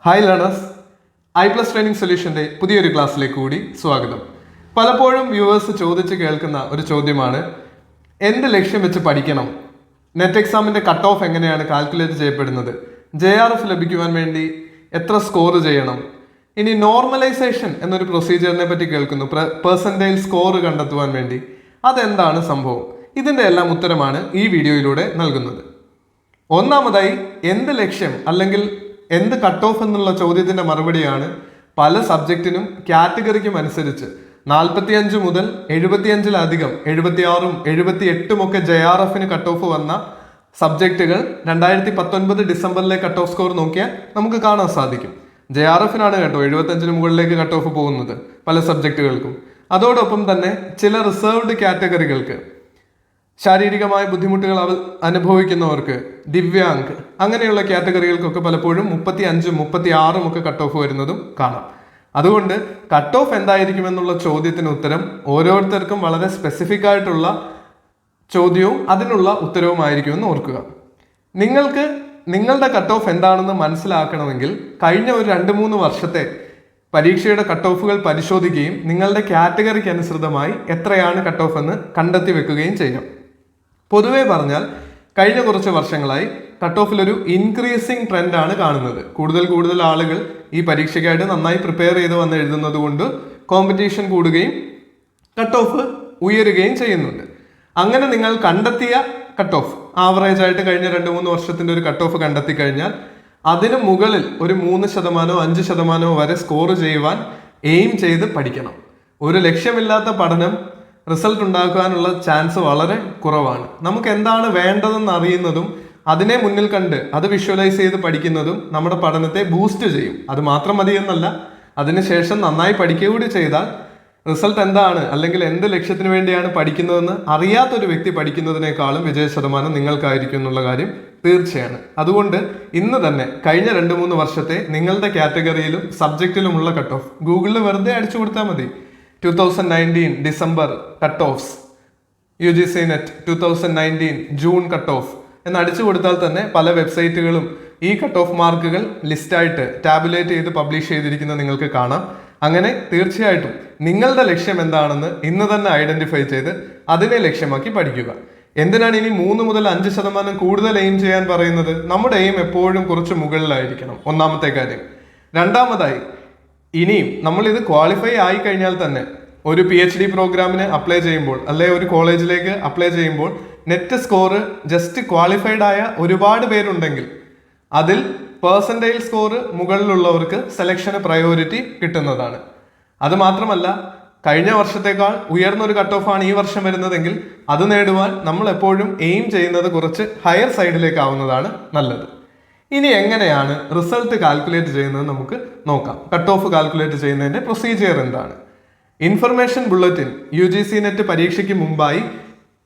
Hi learners, I+ training സൊല്യൂഷൻ്റെ പുതിയൊരു ക്ലാസ്സിലേക്ക് കൂടി സ്വാഗതം. പലപ്പോഴും വ്യൂവേഴ്സ് ചോദിച്ച് കേൾക്കുന്ന ഒരു ചോദ്യമാണ്, എന്ത് ലക്ഷ്യം വെച്ച് പഠിക്കണം, നെറ്റ് എക്സാമിൻ്റെ കട്ട് ഓഫ് എങ്ങനെയാണ് കാൽക്കുലേറ്റ് ചെയ്യപ്പെടുന്നത്, JRF ലഭിക്കുവാൻ വേണ്ടി എത്ര സ്കോർ ചെയ്യണം, ഇനി നോർമലൈസേഷൻ എന്നൊരു പ്രൊസീജിയറിനെ പറ്റി കേൾക്കുന്നു, പെർസെൻറ്റൈൽ സ്കോർ കണ്ടെത്തുവാൻ വേണ്ടി. അതെന്താണ് സംഭവം? ഇതിൻ്റെ എല്ലാം ഉത്തരമാണ് ഈ വീഡിയോയിലൂടെ നൽകുന്നത്. ഒന്നാമതായി, എന്ത് ലക്ഷ്യം അല്ലെങ്കിൽ എന്ത് കട്ട് ഓഫ് എന്നുള്ള ചോദ്യത്തിന്റെ മറുപടിയാണ് പല സബ്ജക്റ്റിനും കാറ്റഗറിക്കും അനുസരിച്ച് 45 മുതൽ 75-ലധികം 76-ഉം 78-ഉം ഒക്കെ JRFന് കട്ട് ഓഫ് വന്ന സബ്ജക്റ്റുകൾ 2019 ഡിസംബറിലെ കട്ട് ഓഫ് സ്കോർ നോക്കിയാൽ നമുക്ക് കാണാൻ സാധിക്കും. JRFനാണ് കേട്ടോ 75-ന് മുകളിലേക്ക് കട്ട് ഓഫ് പോകുന്നത് പല സബ്ജക്റ്റുകൾക്കും. അതോടൊപ്പം തന്നെ ചില റിസർവ്ഡ് കാറ്റഗറികൾക്ക്, ശാരീരികമായ ബുദ്ധിമുട്ടുകൾ അനുഭവിക്കുന്നവർക്ക്, ദിവ്യാംഗ്, അങ്ങനെയുള്ള കാറ്റഗറികൾക്കൊക്കെ പലപ്പോഴും 35-ഉം 36-ഉം ഒക്കെ കട്ട് ഓഫ് വരുന്നതും കാണാം. അതുകൊണ്ട് കട്ട് ഓഫ് എന്തായിരിക്കുമെന്നുള്ള ചോദ്യത്തിന് ഉത്തരം ഓരോരുത്തർക്കും വളരെ സ്പെസിഫിക് ആയിട്ടുള്ള ചോദ്യവും അതിനുള്ള ഉത്തരവുമായിരിക്കുമെന്ന് ഓർക്കുക. നിങ്ങൾക്ക് നിങ്ങളുടെ കട്ട് ഓഫ് എന്താണെന്ന് മനസ്സിലാക്കണമെങ്കിൽ കഴിഞ്ഞ ഒരു 2-3 വർഷത്തെ പരീക്ഷയുടെ കട്ട് ഓഫുകൾ പരിശോധിക്കുകയും നിങ്ങളുടെ കാറ്റഗറിക്ക് അനുസൃതമായി എത്രയാണ് കട്ട് ഓഫ് എന്ന് കണ്ടെത്തി വെക്കുകയും ചെയ്യാം. പൊതുവെ പറഞ്ഞാൽ കഴിഞ്ഞ കുറച്ച് വർഷങ്ങളായി കട്ട് ഓഫിൽ ഒരു ഇൻക്രീസിങ് ട്രെൻഡാണ് കാണുന്നത്. കൂടുതൽ ആളുകൾ ഈ പരീക്ഷയ്ക്കായിട്ട് നന്നായി പ്രിപ്പയർ ചെയ്ത് വന്ന് എഴുതുന്നത് കൊണ്ട് കോമ്പറ്റീഷൻ കൂടുകയും കട്ട് ഓഫ് ഉയരുകയും ചെയ്യുന്നുണ്ട്. അങ്ങനെ നിങ്ങൾ കണ്ടെത്തിയ കട്ട് ഓഫ്, ആവറേജ് ആയിട്ട് കഴിഞ്ഞ 2-3 വർഷത്തിന്റെ ഒരു കട്ട് ഓഫ് കണ്ടെത്തി കഴിഞ്ഞാൽ അതിന് മുകളിൽ ഒരു 3%, 5% വരെ സ്കോർ ചെയ്യുവാൻ എയിം ചെയ്ത് പഠിക്കണം. ഒരു ലക്ഷ്യമില്ലാത്ത പഠനം റിസൾട്ട് ഉണ്ടാക്കാനുള്ള ചാൻസ് വളരെ കുറവാണ്. നമുക്ക് എന്താണ് വേണ്ടതെന്ന് അറിയുന്നതും അതിനെ മുന്നിൽ കണ്ട് അത് വിഷ്വലൈസ് ചെയ്ത് പഠിക്കുന്നതും നമ്മുടെ പഠനത്തെ ബൂസ്റ്റ് ചെയ്യും. അത് മാത്രം മതിയെന്നല്ല, അതിനുശേഷം നന്നായി പഠിക്കുക കൂടി ചെയ്താൽ റിസൾട്ട് എന്താണ് അല്ലെങ്കിൽ എന്ത് ലക്ഷ്യത്തിന് വേണ്ടിയാണ് പഠിക്കുന്നതെന്ന് അറിയാത്തൊരു വ്യക്തി പഠിക്കുന്നതിനേക്കാളും വിജയശതമാനം നിങ്ങൾക്കായിരിക്കും എന്നുള്ള കാര്യം തീർച്ചയാണ്. അതുകൊണ്ട് ഇന്ന് തന്നെ കഴിഞ്ഞ 2-3 വർഷത്തെ നിങ്ങളുടെ കാറ്റഗറിയിലും സബ്ജക്റ്റിലുമുള്ള കട്ട് ഓഫ് ഗൂഗിളിൽ വെറുതെ അടിച്ചു കൊടുത്താൽ മതി. 2019 December cut offs, UGC net 2019 June cut off എന്ന് അടിച്ചു കൊടുത്താൽ തന്നെ പല വെബ്സൈറ്റുകളും ഈ കട്ട് ഓഫ് മാർക്കുകൾ ലിസ്റ്റായിട്ട് ടാബുലേറ്റ് ചെയ്ത് പബ്ലിഷ് ചെയ്തിരിക്കുന്നത് നിങ്ങൾക്ക് കാണാം. അങ്ങനെ തീർച്ചയായിട്ടും നിങ്ങളുടെ ലക്ഷ്യം എന്താണെന്ന് ഇന്ന് തന്നെ ഐഡന്റിഫൈ ചെയ്ത് അതിനെ ലക്ഷ്യമാക്കി പഠിക്കുക. എന്തിനാണ് ഇനി 3 മുതൽ 5% കൂടുതൽ എയിം ചെയ്യാൻ പറയുന്നത്? നമ്മുടെ എയിം എപ്പോഴും കുറച്ച് മുകളിലായിരിക്കണം, ഒന്നാമത്തെ കാര്യം. രണ്ടാമതായി, ഇനിയും നമ്മൾ ഇത് ക്വാളിഫൈ ആയി കഴിഞ്ഞാൽ തന്നെ ഒരു PhD പ്രോഗ്രാമിന് അപ്ലൈ ചെയ്യുമ്പോൾ അല്ലെ ഒരു കോളേജിലേക്ക് അപ്ലൈ ചെയ്യുമ്പോൾ നെറ്റ് സ്കോർ ജസ്റ്റ് ക്വാളിഫൈഡ് ആയ ഒരുപാട് പേരുണ്ടെങ്കിൽ അതിൽ പെർസെൻറ്റൈൽ സ്കോർ മുകളിലുള്ളവർക്ക് സെലക്ഷന് പ്രയോറിറ്റി കിട്ടുന്നതാണ്. അത് മാത്രമല്ല, കഴിഞ്ഞ വർഷത്തേക്കാൾ ഉയർന്നൊരു കട്ട് ഓഫ് ആണ് ഈ വർഷം വരുന്നതെങ്കിൽ അത് നേടുവാൻ നമ്മൾ എപ്പോഴും എയിം ചെയ്യുന്നത് കുറച്ച് ഹയർ സൈഡിലേക്ക് ആവുന്നതാണ് നല്ലത്. ഇനി എങ്ങനെയാണ് റിസൾട്ട് കാൽക്കുലേറ്റ് ചെയ്യുന്നത് നമുക്ക് നോക്കാം. കട്ട് ഓഫ് കാൽക്കുലേറ്റ് ചെയ്യുന്നതിന്റെ പ്രൊസീജിയർ എന്താണ്? ഇൻഫർമേഷൻ ബുള്ളറ്റിൻ UGC നെറ്റ് പരീക്ഷയ്ക്ക് മുമ്പായി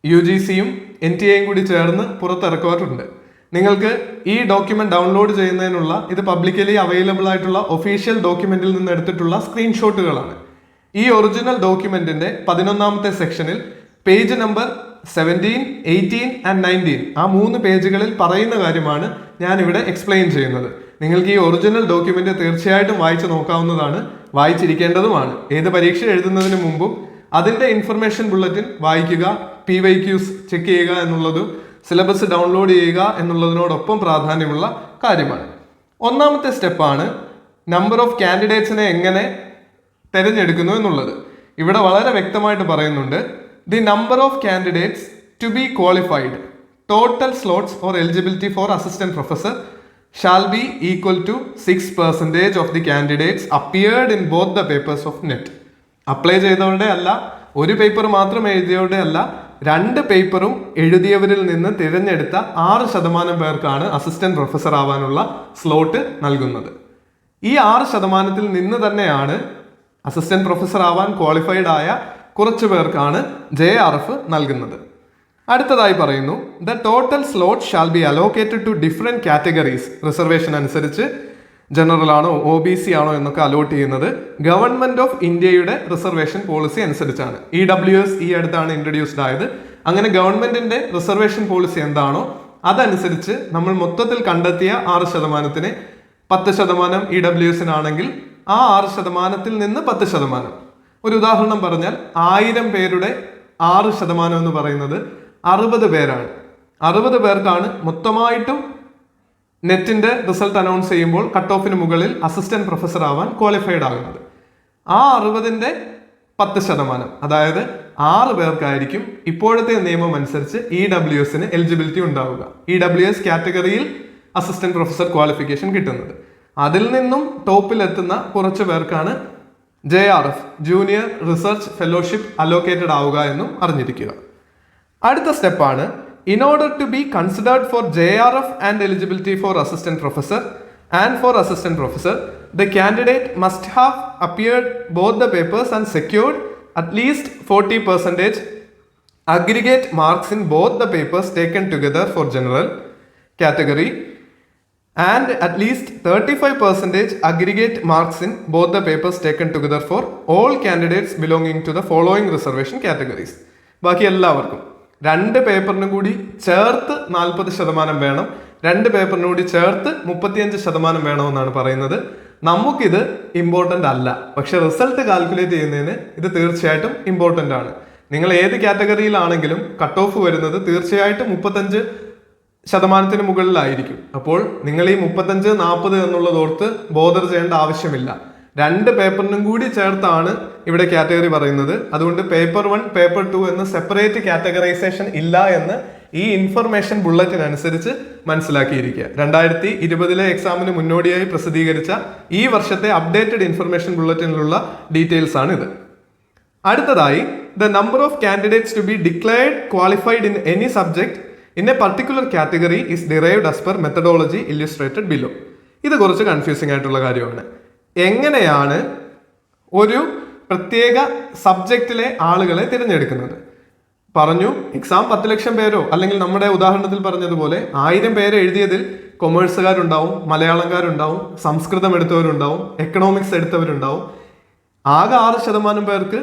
UGCയും NTA-യും കൂടി ചേർന്ന് പുറത്തിറക്കാറുണ്ട്. നിങ്ങൾക്ക് ഈ ഡോക്യുമെന്റ് ഡൗൺലോഡ് ചെയ്യുന്നതിനുള്ള, ഇത് പബ്ലിക്കലി അവൈലബിൾ ആയിട്ടുള്ള ഒഫീഷ്യൽ ഡോക്യുമെന്റിൽ നിന്ന് എടുത്തിട്ടുള്ള സ്ക്രീൻഷോട്ടുകളാണ്. ഈ ഒറിജിനൽ ഡോക്യുമെന്റിന്റെ 11ാമത്തെ സെക്ഷനിൽ പേജ് നമ്പർ 17, 18 and 19 ആ 3 പേജുകളിൽ പറയുന്ന കാര്യമാണ് ഞാൻ ഇവിടെ എക്സ്പ്ലെയിൻ ചെയ്യുന്നത്. നിങ്ങൾക്ക് ഈ ഒറിജിനൽ ഡോക്യുമെന്റ് തീർച്ചയായിട്ടും വായിച്ചു നോക്കാവുന്നതാണ്, വായിച്ചിരിക്കേണ്ടതുമാണ്. ഏത് പരീക്ഷ എഴുതുന്നതിന് മുമ്പും അതിന്റെ ഇൻഫർമേഷൻ ബുള്ളറ്റിൻ വായിക്കുക, PYQs ചെക്ക് ചെയ്യുക എന്നുള്ളതും സിലബസ് ഡൗൺലോഡ് ചെയ്യുക എന്നുള്ളതിനോടൊപ്പം പ്രാധാന്യമുള്ള കാര്യമാണ്. ഒന്നാമത്തെ സ്റ്റെപ്പാണ് നമ്പർ ഓഫ് കാൻഡിഡേറ്റ്സിനെ എങ്ങനെ തിരഞ്ഞെടുക്കുന്നു എന്നുള്ളത്. ഇവിടെ വളരെ വ്യക്തമായിട്ട് പറയുന്നുണ്ട്, the number of candidates to be qualified, total slots or eligibility for assistant professor shall be equal to 6% of the candidates appeared in both the papers of NET. Apply ചെയ്തവരുടെ അല്ല, ഒരു പേപ്പർ മാത്രം എഴുതിയവരുടെ അല്ല, 2 പേപ്പറും എഴുതിയവരിൽ നിന്ന് തിരഞ്ഞെടുത്ത 6% പേർക്കാണ് അസിസ്റ്റന്റ് പ്രൊഫസർ ആവാനുള്ള സ്ലോട്ട് നൽകുന്നത്. ഈ 6% നിന്ന് തന്നെയാണ് അസിസ്റ്റന്റ് പ്രൊഫസർ ആവാൻ ക്വാളിഫൈഡ് ആയ കുറച്ചു പേർക്കാണ് JRF നൽകുന്നത്. അടുത്തതായി പറയുന്നു, the total slot shall be allocated to different categories. Reservation അനുസരിച്ച് ജനറൽ ആണോ OBC ആണോ എന്നൊക്കെ അലോട്ട് ചെയ്യുന്നത് ഗവൺമെന്റ് ഓഫ് ഇന്ത്യയുടെ റിസർവേഷൻ പോളിസി അനുസരിച്ചാണ്. EWS ഈ അടുത്താണ് ഇൻട്രൊഡ്യൂസ്ഡ് ആയത്. അങ്ങനെ ഗവൺമെന്റിന്റെ റിസർവേഷൻ പോളിസി എന്താണോ അതനുസരിച്ച് നമ്മൾ മൊത്തത്തിൽ കണ്ടെത്തിയ 6%-നെ 10% EWSനാണെങ്കിൽ ആ 6% നിന്ന് 10%. ഒരു ഉദാഹരണം പറഞ്ഞാൽ 1000 പേരുടെ 6% എന്ന് പറയുന്നത് 60 പേരാണ്. 60 പേർക്കാണ് മൊത്തമായിട്ടും നെറ്റിന്റെ റിസൾട്ട് അനൗൺസ് ചെയ്യുമ്പോൾ കട്ട് ഓഫിന് മുകളിൽ അസിസ്റ്റന്റ് പ്രൊഫസർ ആവാൻ ക്വാളിഫൈഡ് ആകുന്നത്. ആ 60ന്റെ 10%, അതായത് 6 പേർക്കായിരിക്കും ഇപ്പോഴത്തെ നിയമം അനുസരിച്ച് EWSന് എലിജിബിലിറ്റി ഉണ്ടാവുക. EWS കാറ്റഗറിയിൽ അസിസ്റ്റന്റ് പ്രൊഫസർ ക്വാളിഫിക്കേഷൻ കിട്ടുന്നത്. അതിൽ നിന്നും ടോപ്പിലെത്തുന്ന കുറച്ച് പേർക്കാണ് JRF junior research fellowship allocated ആവുക എന്നും അറിഞ്ഞിരിക്കുക. അടുത്ത സ്റ്റെപ്പാണ്, in order to be considered for JRF and eligibility for assistant professor and for assistant professor, the candidate must have appeared both the papers and secured at least 40% aggregate marks in both the papers taken together for general category and at least 35% aggregate marks in both the papers taken together for all candidates belonging to the following reservation categories. ബാക്കി എല്ലാവർക്കും 2 പേപ്പറിനും കൂടി ചേർത്ത് 40% വേണം, 2 പേപ്പറിനും കൂടി ചേർത്ത് 35% വേണമെന്നാണ് പറയുന്നത്. നമുക്കിത് ഇമ്പോർട്ടൻ്റ് അല്ല, പക്ഷെ റിസൾട്ട് കാൽക്കുലേറ്റ് ചെയ്യുന്നതിന് ഇത് തീർച്ചയായിട്ടും ഇമ്പോർട്ടൻ്റ് ആണ്. നിങ്ങൾ ഏത് കാറ്റഗറിയിലാണെങ്കിലും കട്ട് ഓഫ് വരുന്നത് തീർച്ചയായിട്ടും 35% മുകളിലായിരിക്കും. അപ്പോൾ നിങ്ങൾ ഈ 35-40 എന്നുള്ളത് ഓർത്ത് ബോധർ ചെയ്യേണ്ട ആവശ്യമില്ല. 2 പേപ്പറിനും കൂടി ചേർത്താണ് ഇവിടെ കാറ്റഗറി പറയുന്നത്. അതുകൊണ്ട് പേപ്പർ 1, പേപ്പർ 2 എന്ന് സെപ്പറേറ്റ് കാറ്റഗറൈസേഷൻ ഇല്ല എന്ന് ഈ ഇൻഫർമേഷൻ ബുള്ളറ്റിനനുസരിച്ച് മനസ്സിലാക്കിയിരിക്കുക. 2020 എക്സാമിന് മുന്നോടിയായി പ്രസിദ്ധീകരിച്ച ഈ വർഷത്തെ അപ്ഡേറ്റഡ് ഇൻഫർമേഷൻ ബുള്ളറ്റിനിലുള്ള ഡീറ്റെയിൽസ് ആണ് ഇത്. അടുത്തതായി, the number of candidates to be declared qualified in any subject in a particular category is derived as per methodology illustrated below. ഇത് കുറച്ച് കൺഫ്യൂസിംഗ് ആയിട്ടുള്ള കാര്യമാണ്. എങ്ങനെയാണ് ഒരു പ്രത്യേക സബ്ജക്റ്റിലെ ആളുകളെ തിരഞ്ഞെടുക്കുന്നത്? പറഞ്ഞു, എക്സാം 10 ലക്ഷം പേരോ അല്ലെങ്കിൽ നമ്മുടെ ഉദാഹരണത്തിൽ പറഞ്ഞതുപോലെ 1000 പേര് എഴുതിയതിൽ കൊമേഴ്സുകാരുണ്ടാവും, മലയാളംകാരുണ്ടാവും, സംസ്കൃതം എടുത്തവരുണ്ടാവും, എക്കണോമിക്സ് എടുത്തവരുണ്ടാവും. ആകെ 6% പേർക്ക്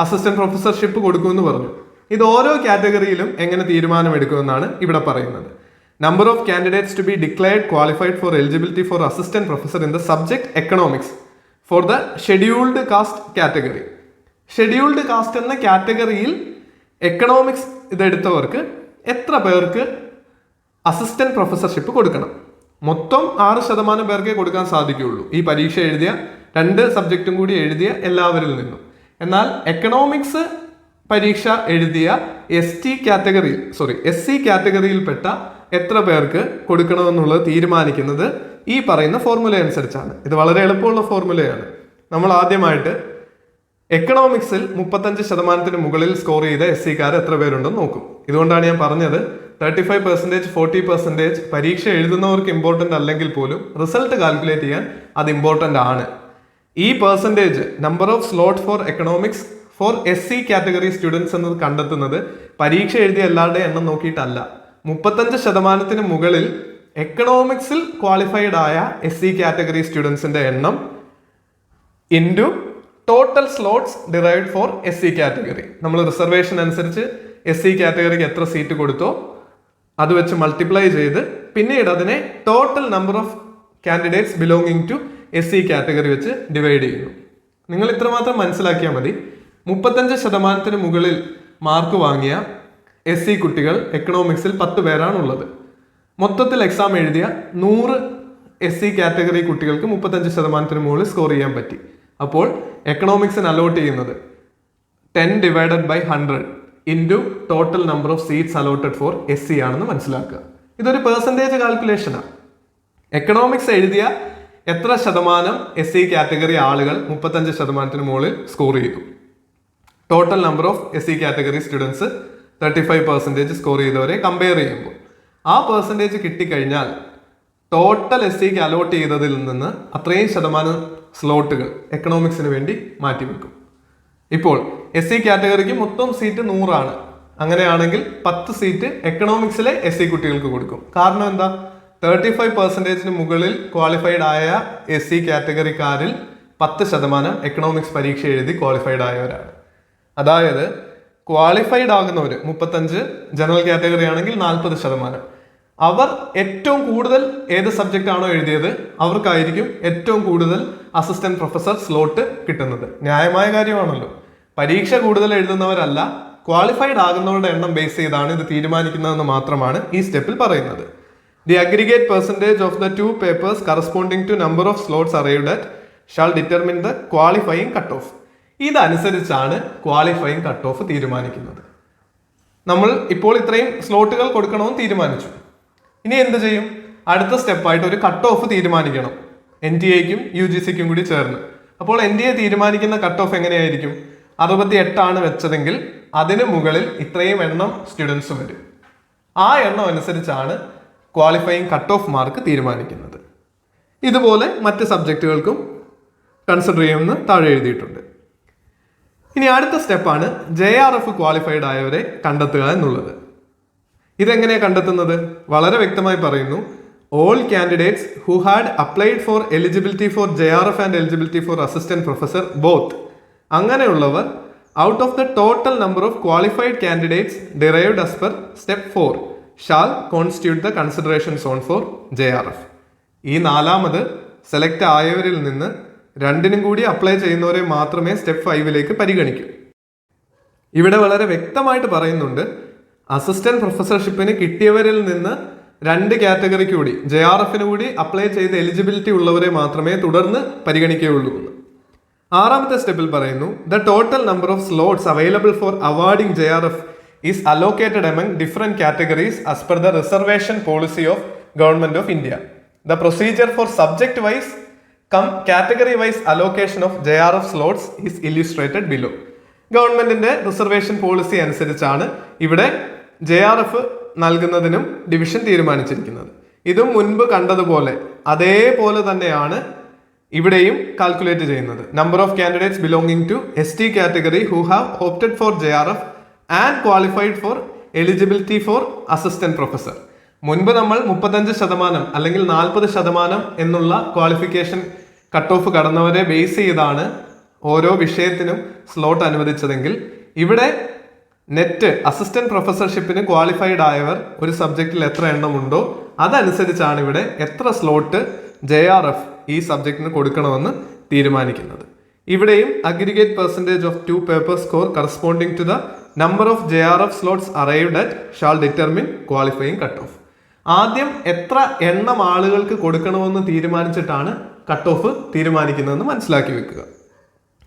അസിസ്റ്റന്റ് പ്രൊഫസർഷിപ്പ് കൊടുക്കുമെന്ന് പറഞ്ഞു. ഇത് ഓരോ കാറ്റഗറിയിലും എങ്ങനെ തീരുമാനമെടുക്കുമെന്നാണ് ഇവിടെ പറയുന്നത്. Number of candidates to be declared qualified for eligibility for assistant professor in the subject economics for the scheduled caste category. Scheduled caste എന്ന കാറ്റഗറിയിൽ എക്കണോമിക്സ് ഇതെടുത്തവർക്ക് എത്ര പേർക്ക് അസിസ്റ്റന്റ് പ്രൊഫസർഷിപ്പ് കൊടുക്കണം? മൊത്തം 6% പേർക്കേ കൊടുക്കാൻ സാധിക്കുകയുള്ളൂ, ഈ പരീക്ഷ എഴുതിയ 2 സബ്ജക്റ്റും കൂടി എഴുതിയ എല്ലാവരിൽ നിന്നും. എന്നാൽ എക്കണോമിക്സ് പരീക്ഷ എഴുതിയ SC കാറ്റഗറിയിൽപ്പെട്ട എത്ര പേർക്ക് കൊടുക്കണമെന്നുള്ളത് തീരുമാനിക്കുന്നത് ഈ പറയുന്ന ഫോർമുല അനുസരിച്ചാണ്. ഇത് വളരെ എളുപ്പമുള്ള ഫോർമുലയാണ്. നമ്മൾ ആദ്യമായിട്ട് എക്കണോമിക്സിൽ 35% മുകളിൽ സ്കോർ ചെയ്ത SCക്കാർ എത്ര പേരുണ്ടെന്ന് നോക്കും. ഇതുകൊണ്ടാണ് ഞാൻ പറഞ്ഞത് 35%, 40% പരീക്ഷ എഴുതുന്നവർക്ക് ഇമ്പോർട്ടൻ്റ് അല്ലെങ്കിൽ പോലും റിസൾട്ട് കാൽക്കുലേറ്റ് ചെയ്യാൻ അത് ഇമ്പോർട്ടൻ്റ് ആണ്. ഈ percentage number of slot for economics for SC category students എന്നത് കണ്ടെത്തുന്നത് പരീക്ഷ എഴുതിയ എല്ലാവരുടെ എണ്ണം നോക്കിയിട്ടല്ല. 35% മുകളിൽ എക്കണോമിക്സിൽ ക്വാളിഫൈഡ് ആയ SC കാറ്റഗറി സ്റ്റുഡൻസിന്റെ എണ്ണം into total slots derived for SC category. നമ്മൾ റിസർവേഷൻ അനുസരിച്ച് SC കാറ്റഗറിക്ക് എത്ര സീറ്റ് കൊടുത്തോ അത് വെച്ച് മൾട്ടിപ്ലൈ ചെയ്ത് പിന്നീട് അതിനെ total number of candidates belonging to SC category വെച്ച് ഡിവൈഡ് ചെയ്യുന്നു. നിങ്ങൾ ഇത്രമാത്രം മനസ്സിലാക്കിയാൽ മതി. 35% മുകളിൽ മാർക്ക് വാങ്ങിയ SC കുട്ടികൾ എക്കണോമിക്സിൽ 10 പേരാണുള്ളത്. മൊത്തത്തിൽ എക്സാം എഴുതിയ 100 SC കാറ്റഗറി കുട്ടികൾക്ക് 35% മുകളിൽ സ്കോർ ചെയ്യാൻ പറ്റി. അപ്പോൾ എക്കണോമിക്സിന് അലോട്ട് ചെയ്യുന്നത് 10/100 into total number of seats allotted four SC ആണെന്ന് മനസ്സിലാക്കുക. ഇതൊരു പെർസെൻറ്റേജ് കാൽക്കുലേഷനാണ്. എക്കണോമിക്സ് എഴുതിയ എത്ര ശതമാനം SC കാറ്റഗറി ആളുകൾ 35% മുകളിൽ സ്കോർ ചെയ്തു? Total number of SC category students 35% score ചെയ്തവരെ കമ്പയർ ചെയ്യുമ്പോൾ ആ പെർസെൻറ്റേജ് കിട്ടിക്കഴിഞ്ഞാൽ ടോട്ടൽ SCക്ക് അലോട്ട് ചെയ്തതിൽ നിന്ന് അത്രയും ശതമാനം സ്ലോട്ടുകൾ എക്കണോമിക്സിന് വേണ്ടി മാറ്റിവെക്കും. ഇപ്പോൾ SC കാറ്റഗറിക്ക് മൊത്തം സീറ്റ് 100 ആണ്. അങ്ങനെയാണെങ്കിൽ 10 സീറ്റ് എക്കണോമിക്സിലെ SC കുട്ടികൾക്ക് കൊടുക്കും. കാരണം എന്താ? 35% മുകളിൽ ക്വാളിഫൈഡ് ആയ SC കാറ്റഗറിക്കാരിൽ 10% എക്കണോമിക്സ് പരീക്ഷ എഴുതി ക്വാളിഫൈഡ് ആയവരാണ്. അതായത് ക്വാളിഫൈഡ് ആകുന്നവർ 35, ജനറൽ കാറ്റഗറി ആണെങ്കിൽ 40%. അവർ ഏറ്റവും കൂടുതൽ ഏത് സബ്ജക്റ്റ് ആണോ എഴുതിയത് അവർക്കായിരിക്കും ഏറ്റവും കൂടുതൽ അസിസ്റ്റന്റ് പ്രൊഫസർ സ്ലോട്ട് കിട്ടുന്നത്. ന്യായമായ കാര്യമാണല്ലോ. പരീക്ഷ കൂടുതൽ എഴുതുന്നവരല്ല, ക്വാളിഫൈഡ് ആകുന്നവരുടെ എണ്ണം ബേസ് ചെയ്താണ് ഇത് തീരുമാനിക്കുന്നതെന്ന് മാത്രമാണ് ഈ സ്റ്റെപ്പിൽ പറയുന്നത്. The aggregate percentage of the 2 papers corresponding to number of slots arrived at shall determine the qualifying cut off. ഇതനുസരിച്ചാണ് ക്വാളിഫയിങ് കട്ട് ഓഫ് തീരുമാനിക്കുന്നത്. നമ്മൾ ഇപ്പോൾ ഇത്രയും സ്ലോട്ടുകൾ കൊടുക്കണമെന്ന് തീരുമാനിച്ചു. ഇനി എന്ത് ചെയ്യും? അടുത്ത സ്റ്റെപ്പായിട്ട് ഒരു കട്ട് ഓഫ് തീരുമാനിക്കണം, NTA-ക്കും UGC-ക്കും കൂടി ചേർന്ന്. അപ്പോൾ NTA തീരുമാനിക്കുന്ന കട്ട് ഓഫ് എങ്ങനെയായിരിക്കും? 68 വെച്ചതെങ്കിൽ അതിന് മുകളിൽ ഇത്രയും എണ്ണം സ്റ്റുഡൻസ് വരും. ആ എണ്ണം അനുസരിച്ചാണ് ക്വാളിഫയിങ് കട്ട് ഓഫ് മാർക്ക് തീരുമാനിക്കുന്നത്. ഇതുപോലെ മറ്റ് സബ്ജക്റ്റുകൾക്കും കൺസിഡർ ചെയ്യുമെന്ന് താഴെ എഴുതിയിട്ടുണ്ട്. ഇനി അടുത്ത സ്റ്റെപ്പാണ് JRF ക്വാളിഫൈഡ് ആയവരെ കണ്ടെത്തുക എന്നുള്ളത്. ഇതെങ്ങനെയാണ് കണ്ടെത്തുന്നത്? വളരെ വ്യക്തമായി പറയുന്നു, all candidates who had applied for eligibility for JRF and eligibility for assistant professor both, അങ്ങനെയുള്ളവർ out of the total number of qualified candidates derived as per step 4 shall constitute the consideration zone for JRF. ഈ നാലാമത് select ആയവരിൽ നിന്ന് 2നും കൂടി apply ചെയ്യുന്നവരെ മാത്രമേ step 5ലേക്ക് പരിഗണിക്കൂ. ഇവിടെ വളരെ വ്യക്തമായിട്ട് പറയുന്നുണ്ട്, അസിസ്റ്റന്റ് പ്രൊഫസർഷിപ്പിന് കിട്ടിയവരിൽ നിന്ന് 2 കാറ്റഗറി കൂടി JRF-ന് കൂടി അപ്ലൈ ചെയ്ത് എലിജിബിലിറ്റി ഉള്ളവരെ മാത്രമേ തുടർന്ന് പരിഗണിക്കുകയുള്ളൂ എന്ന്. 6ാമത്തെ സ്റ്റെപ്പിൽ പറയുന്നു, the total number of slots available for awarding JRF is allocated among different categories as per the reservation policy of Government of India. The procedure for subject wise come category wise allocation of JRF slots is illustrated below. ഗവൺമെന്റിന്റെ reservation policy അനുസരിച്ചാണ് ഇവിടെ JRF നൽകുന്നതിനും division തീരുമാനിച്ചിരിക്കുന്നത്. ഇതും മുൻപ് കണ്ടതുപോലെ അതേപോലെ തന്നെയാണ് ഇവിടെയും കാൽക്കുലേറ്റ് ചെയ്യുന്നത്. Number of candidates belonging to ST category who have opted for JRF and qualified for eligibility for assistant professor. മുൻപ് നമ്മൾ 35% അല്ലെങ്കിൽ 40% എന്നുള്ള ക്വാളിഫിക്കേഷൻ കട്ട് ഓഫ് കടന്നവരെ ബേസ് ചെയ്താണ് ഓരോ വിഷയത്തിനും സ്ലോട്ട് അനുവദിച്ചതെങ്കിൽ ഇവിടെ നെറ്റ് അസിസ്റ്റന്റ് പ്രൊഫസർഷിപ്പിന് ക്വാളിഫൈഡ് ആയവർ ഒരു സബ്ജക്റ്റിൽ എത്ര എണ്ണമുണ്ടോ അതനുസരിച്ചാണ് ഇവിടെ എത്ര സ്ലോട്ട് JRF ഈ സബ്ജക്റ്റിന് കൊടുക്കണമെന്ന് തീരുമാനിക്കുന്നത്. ഇവിടെയും aggregate percentage of 2 paper score corresponding to the number of JRF slots arrived at shall determine qualifying cut off. ആദ്യം എത്ര എണ്ണം ആളുകൾക്ക് കൊടുക്കണമെന്ന് തീരുമാനിച്ചിട്ടാണ് കട്ട് ഓഫ് തീരുമാനിക്കുന്നതെന്ന് മനസ്സിലാക്കി വെക്കുക.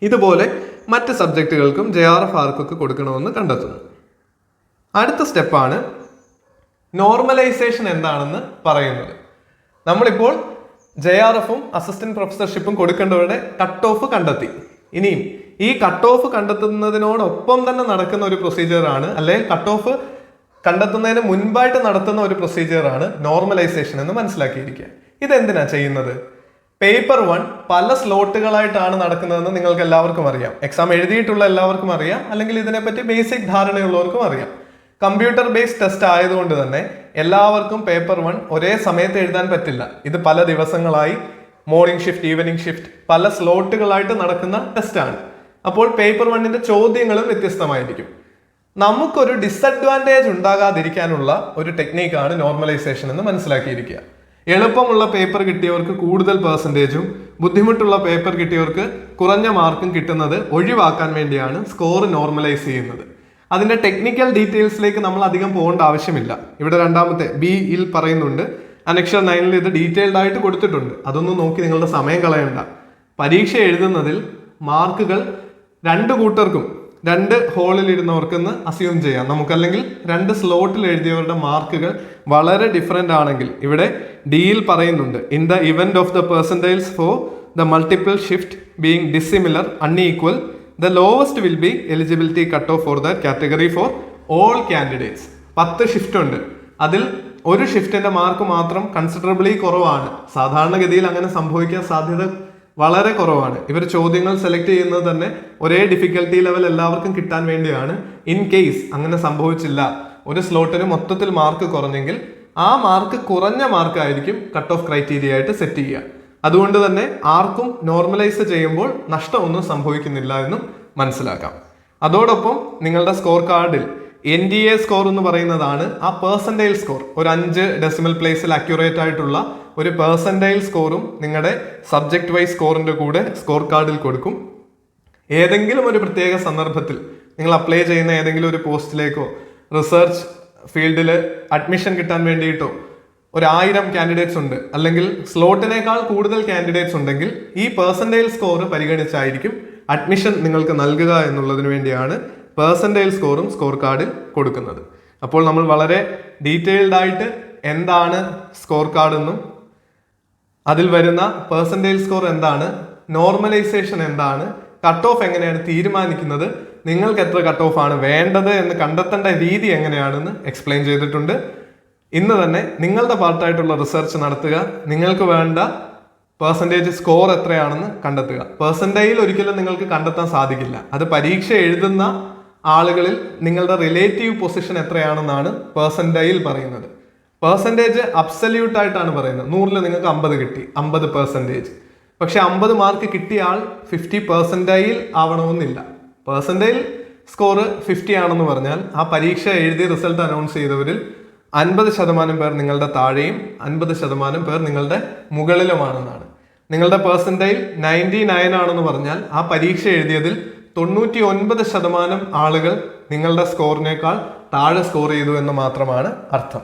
ഇതുപോലെ മറ്റ് സബ്ജക്റ്റുകൾക്കും JRF ആർക്കൊക്കെ കൊടുക്കണമെന്ന് കണ്ടെത്തുന്നു. അടുത്ത സ്റ്റെപ്പാണ് നോർമലൈസേഷൻ എന്താണെന്ന് പറയുന്നത്. നമ്മളിപ്പോൾ JRF-ഉം അസിസ്റ്റന്റ് പ്രൊഫസർഷിപ്പും കൊടുക്കേണ്ടവരുടെ കട്ട് ഓഫ് കണ്ടെത്തി. ഇനിയും ഈ കട്ട് ഓഫ് കണ്ടെത്തുന്നതിനോടൊപ്പം തന്നെ നടക്കുന്ന ഒരു പ്രൊസീജിയറാണ്, അല്ലെങ്കിൽ കട്ട് ഓഫ് കണ്ടെത്തുന്നതിന് മുൻപായിട്ട് നടത്തുന്ന ഒരു പ്രൊസീജിയറാണ് നോർമലൈസേഷൻ എന്ന് മനസ്സിലാക്കിയിരിക്കുക. ഇതെന്തിനാ ചെയ്യുന്നത്? പേപ്പർ 1 പല സ്ലോട്ടുകളായിട്ടാണ് നടക്കുന്നതെന്ന് നിങ്ങൾക്ക് എല്ലാവർക്കും അറിയാം. എക്സാം എഴുതിയിട്ടുള്ള എല്ലാവർക്കും അറിയാം, അല്ലെങ്കിൽ ഇതിനെപ്പറ്റി ബേസിക് ധാരണയുള്ളവർക്കും അറിയാം. കമ്പ്യൂട്ടർ ബേസ്ഡ് ടെസ്റ്റ് ആയതുകൊണ്ട് തന്നെ എല്ലാവർക്കും പേപ്പർ 1 ഒരേ സമയത്ത് എഴുതാൻ പറ്റില്ല. ഇത് പല ദിവസങ്ങളായി മോർണിംഗ് ഷിഫ്റ്റ്, ഈവനിങ് ഷിഫ്റ്റ്, പല സ്ലോട്ടുകളായിട്ട് നടക്കുന്ന ടെസ്റ്റാണ്. അപ്പോൾ പേപ്പർ 1ന്റെ ചോദ്യങ്ങളും വ്യത്യസ്തമായിരിക്കും. നമുക്കൊരു ഡിസഡ്വാൻറ്റേജ് ഉണ്ടാകാതിരിക്കാനുള്ള ഒരു ടെക്നീക്കാണ് നോർമലൈസേഷൻ എന്ന് മനസ്സിലാക്കിയിരിക്കുക. എളുപ്പമുള്ള പേപ്പർ കിട്ടിയവർക്ക് കൂടുതൽ പെർസെൻറ്റേജും ബുദ്ധിമുട്ടുള്ള പേപ്പർ കിട്ടിയവർക്ക് കുറഞ്ഞ മാർക്കും കിട്ടുന്നത് ഒഴിവാക്കാൻ വേണ്ടിയാണ് സ്കോർ നോർമലൈസ് ചെയ്യുന്നത്. അതിന്റെ ടെക്നിക്കൽ ഡീറ്റെയിൽസിലേക്ക് നമ്മൾ അധികം പോകേണ്ട ആവശ്യമില്ല. ഇവിടെ 2ാമത്തെ B-യിൽ പറയുന്നുണ്ട്, അനക്ഷർ 9-ൽ ഇത് ഡീറ്റെയിൽഡ് ആയിട്ട് കൊടുത്തിട്ടുണ്ട്. അതൊന്നും നോക്കി നിങ്ങളുടെ സമയം കളയണ്ട. പരീക്ഷ എഴുതുന്നതിൽ മാർക്കുകൾ 2 കൂട്ടർക്കും 2 ഹോളിൽ ഇരുന്നവർക്കെന്ന് അസ്യൂം ചെയ്യാം നമുക്കല്ലെങ്കിൽ 2 സ്ലോട്ടിൽ എഴുതിയവരുടെ മാർക്കുകൾ വളരെ ഡിഫറെന്റ് ആണെങ്കിൽ ഇവിടെ ഡിയിൽ പറയുന്നുണ്ട്, in the event of the percentiles for the multiple shift being dissimilar unequal the lowest will be eligibility cut off for that category for all candidates. 10 shift ഉണ്ട്, അതിൽ ഒരു ഷിഫ്റ്റിന്റെ മാർക്ക് മാത്രം കൺസിഡറബിളി കുറവാണ്. സാധാരണഗതിയിൽ അങ്ങനെ സംഭവിക്കാൻ സാധ്യത വളരെ കുറവാണ്. ഇവർ ചോദ്യങ്ങൾ സെലക്ട് ചെയ്യുന്നത് തന്നെ ഒരേ ഡിഫിക്കൽട്ടി ലെവൽ എല്ലാവർക്കും കിട്ടാൻ വേണ്ടിയാണ്. ഇൻ കേസ് അങ്ങനെ സംഭവിച്ചില്ല, ഒരു സ്ലോട്ടിന് മൊത്തത്തിൽ മാർക്ക് കുറഞ്ഞെങ്കിൽ ആ മാർക്ക് കുറഞ്ഞ മാർക്കായിരിക്കും കട്ട് ഓഫ് ക്രൈറ്റീരിയ ആയിട്ട് സെറ്റ് ചെയ്യുക. അതുകൊണ്ട് തന്നെ ആർക്കും നോർമലൈസ് ചെയ്യുമ്പോൾ നഷ്ടമൊന്നും സംഭവിക്കുന്നില്ല എന്നും മനസ്സിലാക്കാം. അതോടൊപ്പം നിങ്ങളുടെ സ്കോർ കാർഡിൽ NDA സ്കോർ എന്ന് പറയുന്നതാണ് ആ പെർസെൻറ്റൈൽ സ്കോർ. ഒരു 5 ഡെസിമൽ പ്ലേസിൽ അക്യുറേറ്റ് ആയിട്ടുള്ള ഒരു പെർസെൻറ്റൈൽ സ്കോറും നിങ്ങളുടെ സബ്ജക്ട് വൈസ് സ്കോറിന്റെ കൂടെ സ്കോർ കാർഡിൽ കൊടുക്കും. ഏതെങ്കിലും ഒരു പ്രത്യേക സന്ദർഭത്തിൽ നിങ്ങൾ അപ്ലൈ ചെയ്യുന്ന ഏതെങ്കിലും ഒരു പോസ്റ്റിലേക്കോ റിസർച്ച് ഫീൽഡിൽ അഡ്മിഷൻ കിട്ടാൻ വേണ്ടിയിട്ടോ 1000 കാൻഡിഡേറ്റ്സ് ഉണ്ട്, അല്ലെങ്കിൽ സ്ലോട്ടിനേക്കാൾ കൂടുതൽ കാൻഡിഡേറ്റ്സ് ഉണ്ടെങ്കിൽ ഈ പെർസെൻറ്റൈൽ സ്കോർ പരിഗണിച്ചായിരിക്കും അഡ്മിഷൻ നിങ്ങൾക്ക് നൽകുക എന്നുള്ളതിന് വേണ്ടിയാണ് പെർസെൻറ്റൈൽ സ്കോറും സ്കോർ കാർഡിൽ കൊടുക്കുന്നത്. അപ്പോൾ നമ്മൾ വളരെ ഡീറ്റെയിൽഡ് ആയിട്ട് എന്താണ് സ്കോർ കാർഡ് എന്നും അതിൽ വരുന്ന പെർസെൻറ്റൈൽ സ്കോർ എന്താണ്, നോർമലൈസേഷൻ എന്താണ്, കട്ട് ഓഫ് എങ്ങനെയാണ് തീരുമാനിക്കുന്നത്, നിങ്ങൾക്ക് എത്ര കട്ട് ഓഫ് ആണ് വേണ്ടത് എന്ന് കണ്ടെത്തേണ്ട രീതി എങ്ങനെയാണെന്ന് എക്സ്പ്ലെയിൻ ചെയ്തിട്ടുണ്ട്. ഇന്ന് തന്നെ നിങ്ങളുടെ പാർട്ടായിട്ടുള്ള റിസർച്ച് നടത്തുക. നിങ്ങൾക്ക് വേണ്ട പെർസെൻറ്റേജ് സ്കോർ എത്രയാണെന്ന് കണ്ടെത്തുക. പെർസെൻറ്റൈൽ ഒരിക്കലും നിങ്ങൾക്ക് കണ്ടെത്താൻ സാധിക്കില്ല. അത് പരീക്ഷ എഴുതുന്ന ആളുകളിൽ നിങ്ങളുടെ റിലേറ്റീവ് പൊസിഷൻ എത്രയാണെന്നാണ് പെർസെൻറ്റൈൽ പറയുന്നത്. പെർസെൻറ്റേജ് അബ്സല്യൂട്ട് ആയിട്ടാണ് പറയുന്നത്. 100 നിങ്ങൾക്ക് 50 കിട്ടി, 50%. പക്ഷെ 50 മാർക്ക് കിട്ടിയ ആൾ 50% ആവണമെന്നില്ല. പെർസെൻറ്റൈൽ സ്കോർ 50 ആണെന്ന് പറഞ്ഞാൽ ആ പരീക്ഷ എഴുതി റിസൾട്ട് അനൗൺസ് ചെയ്തവരിൽ 50% പേർ നിങ്ങളുടെ താഴെയും 50% പേർ നിങ്ങളുടെ മുകളിലുമാണെന്നാണ്. നിങ്ങളുടെ പെർസെൻറ്റൈൽ 99 ആണെന്ന് പറഞ്ഞാൽ ആ പരീക്ഷ എഴുതിയതിൽ 99% ആളുകൾ നിങ്ങളുടെ സ്കോറിനേക്കാൾ താഴെ സ്കോർ ചെയ്തു എന്ന് മാത്രമാണ് അർത്ഥം.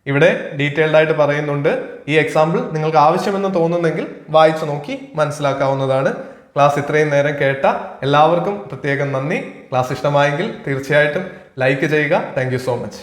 ഇവിടെ ഡീറ്റെയിൽഡ് ആയിട്ട് പറയുന്നുണ്ട്. ഈ എക്സാമ്പിൾ നിങ്ങൾക്ക് ആവശ്യമെന്ന് തോന്നുന്നെങ്കിൽ വായിച്ചു നോക്കി മനസ്സിലാക്കാവുന്നതാണ്. ക്ലാസ് ഇത്രയും നേരം കേട്ട എല്ലാവർക്കും പ്രത്യേകം നന്ദി. ക്ലാസ് ഇഷ്ടമായെങ്കിൽ തീർച്ചയായിട്ടും ലൈക്ക് ചെയ്യുക. Thank you so much.